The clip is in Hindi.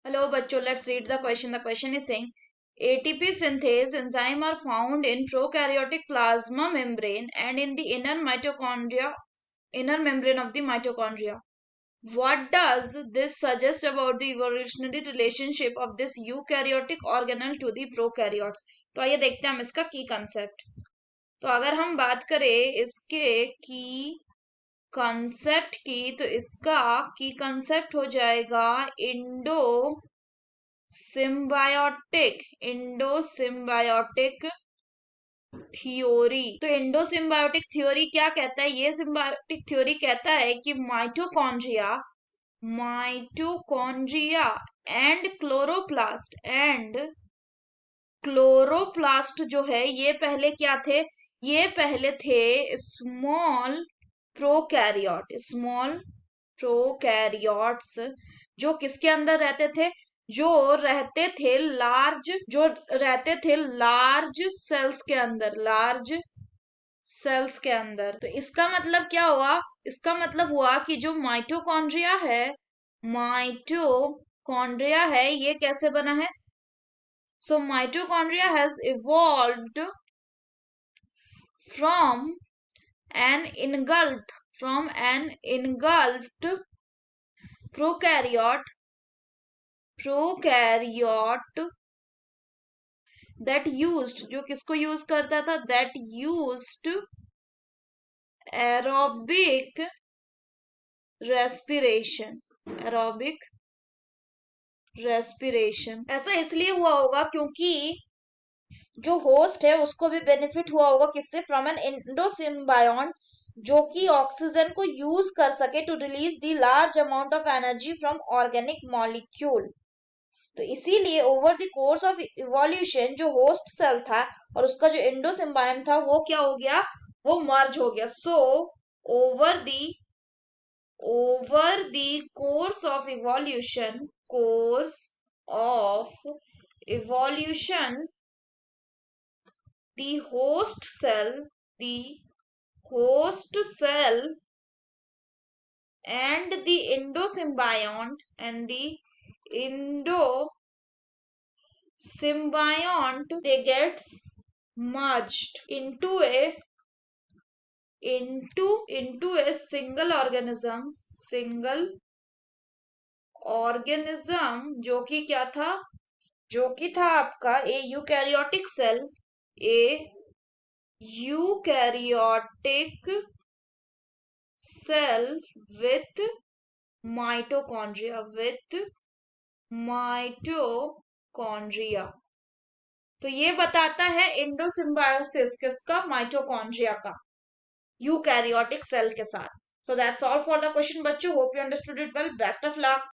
Hello, bachcho. Let's read the question. The question is saying ATP synthase enzyme are found in prokaryotic plasma membrane and in the inner membrane of the mitochondria. What does this suggest about the evolutionary relationship of this eukaryotic organelle to the prokaryotes? तो आइए देखते हैं हम इसका की कंसेप्ट। तो अगर हम बात करें इसके की कंसेप्ट की, तो इसका की कंसेप्ट हो जाएगा इंडो सिम्बायोटिक थ्योरी। तो इंडो सिम्बायोटिक थ्योरी क्या कहता है? ये सिम्बायोटिक थ्योरी कहता है कि माइटोकॉन्ड्रिया एंड क्लोरोप्लास्ट जो है ये पहले क्या थे? ये पहले थे स्मॉल प्रोकैरियोट्स जो किसके अंदर रहते थे? जो रहते थे लार्ज सेल्स के अंदर। तो इसका मतलब क्या हुआ? इसका मतलब हुआ कि जो माइटोकॉन्ड्रिया है ये कैसे बना है? So mitochondria has evolved from an engulfed prokaryote that used, जो किसको यूज करता था? that used aerobic respiration। ऐसा इसलिए हुआ होगा क्योंकि जो होस्ट है उसको भी बेनिफिट हुआ होगा किससे? फ्रॉम एन एंडोसिम्बायोन जो कि ऑक्सीजन को यूज कर सके to release the large amount of energy from organic molecule. तो इसीलिए over the course of evolution जो होस्ट सेल था और उसका जो एंडोसिम्बायोन था वो क्या हो गया? वो मर्ज हो गया। So over the course of evolution the host cell and the endosymbiont they gets merged into a single organism जो कि क्या था? जो कि था आपका ए यूकैरियोटिक सेल with mitochondria। तो ये बताता है एंडोसिम्बायोसिस किसका? माइटोकॉन्ड्रिया का यूकैरियोटिक सेल के साथ। So that's all for the question बच्चों। Hope you understood it well. Best of luck.